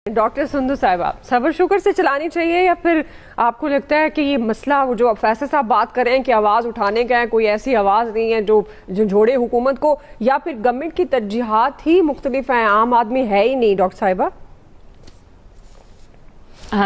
Doctor سندو صاحبہ صبر شکر سے چلانی چاہیے یا پھر آپ کو لگتا ہے کہ یہ مسئلہ وہ جو فیصل صاحب بات کریں کہ آواز اٹھانے کا ہے، کوئی ایسی آواز نہیں ہے جو جھنجھوڑے حکومت کو، یا پھر گورنمنٹ کی ترجیحات ہی مختلف ہیں، عام آدمی ہے ہی نہیں؟ ڈاکٹر صاحبہ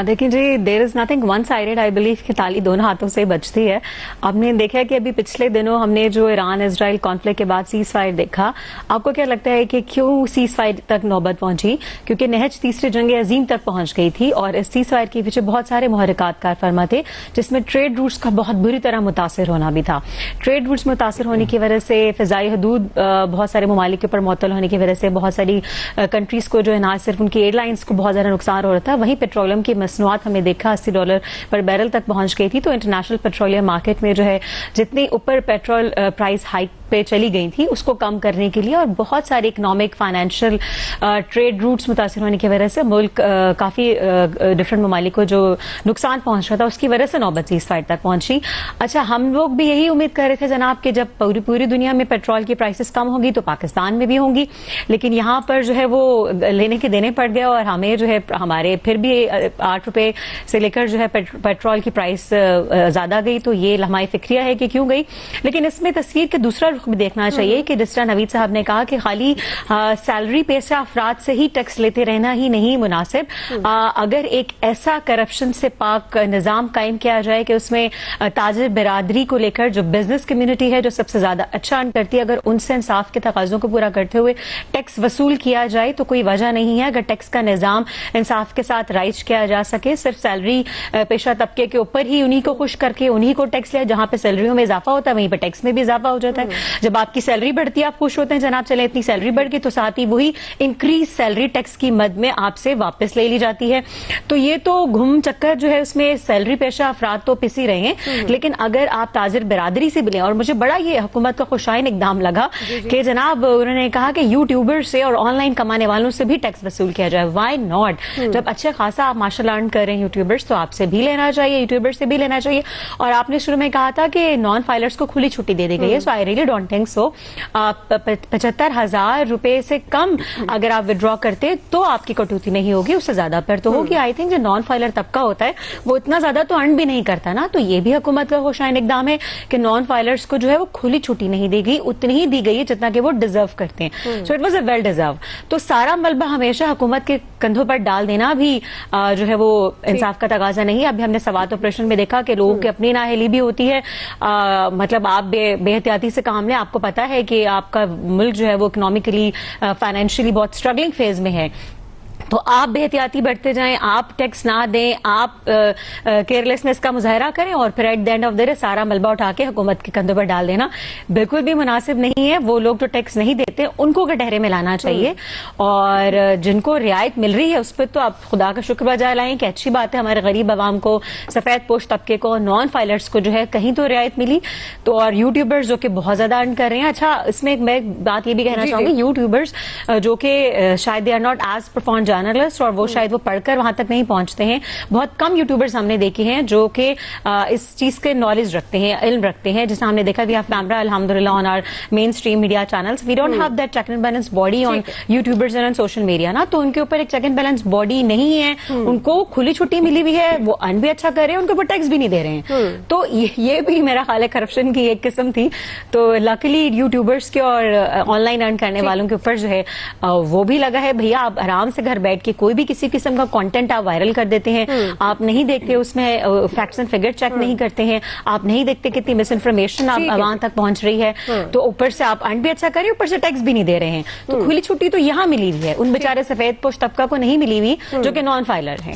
دیکھیں جی، there is nothing one sided. I believe کہ تالی دونوں ہاتھوں سے بجتی ہے. آپ نے دیکھا کہ ابھی پچھلے دنوں ہم نے جو ایران اسرائیل کانفلکٹ کے بعد سیز فائر دیکھا، آپ کو کیا لگتا ہے کہ کیوں سیز فائر تک نوبت پہنچی؟ کیونکہ نہج تیسری جنگ عظیم تک پہنچ گئی تھی اور اس سیز فائر کے پیچھے بہت سارے محرکات کار فرما تھے، جس میں ٹریڈ روٹس کا بہت بری طرح متاثر ہونا بھی تھا. ٹریڈ روٹس متاثر ہونے کی وجہ سے فضائی حدود بہت سارے ممالک کے اوپر معطل ہونے کی وجہ سے بہت ساری کنٹریز کو جو ہے نہ صرف ان کی ایئر لائنس کو بہت زیادہ نقصان ہو رہا تھا، وہیں پیٹرولیم کی مصنوعات ہمیں دیکھا $80 پر بیرل تک پہنچ گئی تھی. تو انٹرنیشنل پیٹرولیم مارکیٹ میں جو ہے جتنی اوپر پیٹرول پرائز ہائک پہ چلی گئی تھی اس کو کم کرنے کے لیے اور بہت سارے اکنامک فائنینشیل ٹریڈ روٹس متاثر ہونے کی وجہ سے ملک کافی ڈفرینٹ ممالک کو جو نقصان پہنچ رہا تھا اس کی وجہ سے نوبت سیز فائر تک پہنچی. اچھا، ہم لوگ بھی یہی امید کر رہے تھے جناب کہ جب پوری دنیا میں پیٹرول کی پرائسز کم ہوگی تو پاکستان میں بھی ہوں گی، لیکن یہاں پر جو ہے وہ لینے کے دینے پڑ گیا اور ہمیں جو ہے ہمارے پھر بھی $8 سے لے کر جو ہے پیٹرول کی پرائس زیادہ گئی. تو یہ لمحہ فکریہ ہے کہ کیوں گئی. لیکن اس میں تصویر کے دوسرا رخ بھی دیکھنا چاہیے کہ جس طرح نوید صاحب نے کہا کہ خالی سیلری پیشہ افراد سے ہی ٹیکس لیتے رہنا ہی نہیں مناسب. اگر ایک ایسا کرپشن سے پاک نظام قائم کیا جائے کہ اس میں تاجر برادری کو لے کر جو بزنس کمیونٹی ہے جو سب سے زیادہ اچھا ارن کرتی ہے، اگر ان سے انصاف کے تقاضوں کو پورا کرتے ہوئے ٹیکس وصول کیا جائے تو کوئی وجہ نہیں ہے اگر ٹیکس کا نظام انصاف کے ساتھ رائج کیا جا سکے. صرف سیلری پیشہ طبقے کے اوپر ہی انہی کو خوش کر کے انہی کو ٹیکس لیا، جہاں پہ سیلریوں میں اضافہ ہوتا ہے وہیں پہ ٹیکس میں بھی اضافہ ہو جاتا ہے. جب آپ کی سیلری بڑھتی ہے آپ خوش ہوتے ہیں جناب چلے اتنی سیلری بڑھ گئی، تو ساتھ ہی وہی انکریز سیلری ٹیکس کی مد میں آپ سے واپس لے لی جاتی ہے. تو یہ تو گھوم چکر جو ہے اس میں سیلری پیشہ افراد تو پس ہی رہے ہیں، لیکن اگر آپ تاجر برادری سے بھی لیں، اور مجھے بڑا یہ حکومت کا خوشائن اقدام لگا کہ جناب انہوں نے کہا کہ یوٹیوبر سے اور آن لائن کمانے والوں سے بھی ٹیکس وصول کیا جائے. Why not? جب اچھا خاصا آپ ماشاء اللہ ارن کر رہے ہیں یوٹیوبرس تو آپ سے بھی لینا چاہیے، یوٹیوبر سے بھی لینا چاہیے. اور آپ نے شروع میں کہا تھا کہ نان فائلرز کو کھلی چھٹی دے دی گئی ہے، so I really don't think so. 75,000 روپے سے کم اگر آپ ودرا کرتے تو آپ کی کٹوتی نہیں ہوگی، اس سے زیادہ پر تو ہوگی. آئی تھنک جو نان فائلر طبقہ ہوتا ہے وہ اتنا زیادہ تو ارن بھی نہیں کرتا نا. تو یہ بھی حکومت کا خوشائن اقدام ہے کہ نان فائلرز کو جو ہے وہ کھلی چھٹی نہیں دی گئی، اتنی ہی دی گئی ہے جتنا کہ وہ ڈیزرو کرتے ہیں. So it was a well deserve. تو سارا ملبہ ہمیشہ حکومت کے کندھوں پر ڈال دینا بھی جو ہے وہ انصاف کا تقاضا نہیں. ابھی ہم نے سوات آپریشن میں دیکھا کہ لوگوں کی اپنی نااہلی بھی ہوتی ہے. مطلب آپ بے احتیاطی سے کام لیں، آپ کو پتا ہے کہ آپ کا ملک جو ہے وہ اکنامکلی فائنینشلی بہت اسٹرگلنگ فیز میں ہے، تو آپ بے احتیاطی بڑھتے جائیں، آپ ٹیکس نہ دیں، آپ کیئرلیسنس کا مظاہرہ کریں اور پھر at the end of the day سارا ملبہ اٹھا کے حکومت کے کندھوں پر ڈال دینا بالکل بھی مناسب نہیں ہے. وہ لوگ جو ٹیکس نہیں دیتے ان کو کٹہرے میں لانا چاہیے، اور جن کو رعایت مل رہی ہے اس پہ تو آپ خدا کا شکر بجا لائیں کہ اچھی بات ہے ہمارے غریب عوام کو، سفید پوش طبقے کو، نان فائلرز کو جو ہے کہیں تو رعایت ملی. تو اور یوٹیوبرز جو کہ بہت زیادہ ارن کر رہے ہیں. اچھا، اس میں میں بات یہ بھی کہنا چاہوں گی، یوٹیوبرز جو کہ شاید they are not as perform journalist اور وہ شاید وہ پڑھ کر وہاں تک نہیں پہنچتے ہیں. بہت کم یوٹیوبرز ہم نے دیکھے ہیں جو کہ اس چیز کے نالج رکھتے ہیں، علم رکھتے ہیں. جس ہم نے دیکھا وی ہیو کیمرا الحمدللہ on our mainstream media channels. We don't have that check and balance body on YouTubers and social media نا. تو ان کے اوپر ایک چیک اینڈ بیلنس باڈی نہیں ہے. ان کو کھلی چھٹی ملی ہوئی ہے، وہ ارن بھی اچھا کر رہے ہیں، ان کے اوپر ٹیکس بھی نہیں دے رہے ہیں. تو یہ بھی میرا خیال ہے کرپشن کی ایک قسم تھی. تو لکیلی یوٹیوبرز کے اور آن لائن ارن کرنے والوں کے اوپر جو ہے وہ بھی لگا ہے بھیا آپ آرام سے گھر بیٹھ کے کوئی بھی کسی قسم کا کنٹینٹ آپ وائرل کر دیتے ہیں، آپ نہیں دیکھتے اس میں فیکٹس اینڈ فگر چیک نہیں کرتے ہیں، آپ نہیں دیکھتے کتنی مس انفارمیشن آپ عوام تک پہنچ رہی ہے، تو اوپر سے آپ ارن بھی اچھا کریں، اوپر سے ٹیکس بھی نہیں دے رہے ہیں. تو کھلی چھٹی تو یہاں ملی ہوئی ہے، ان بیچارے سفید پوش طبقہ کو نہیں ملی ہوئی جو کہ نان فائلر ہیں.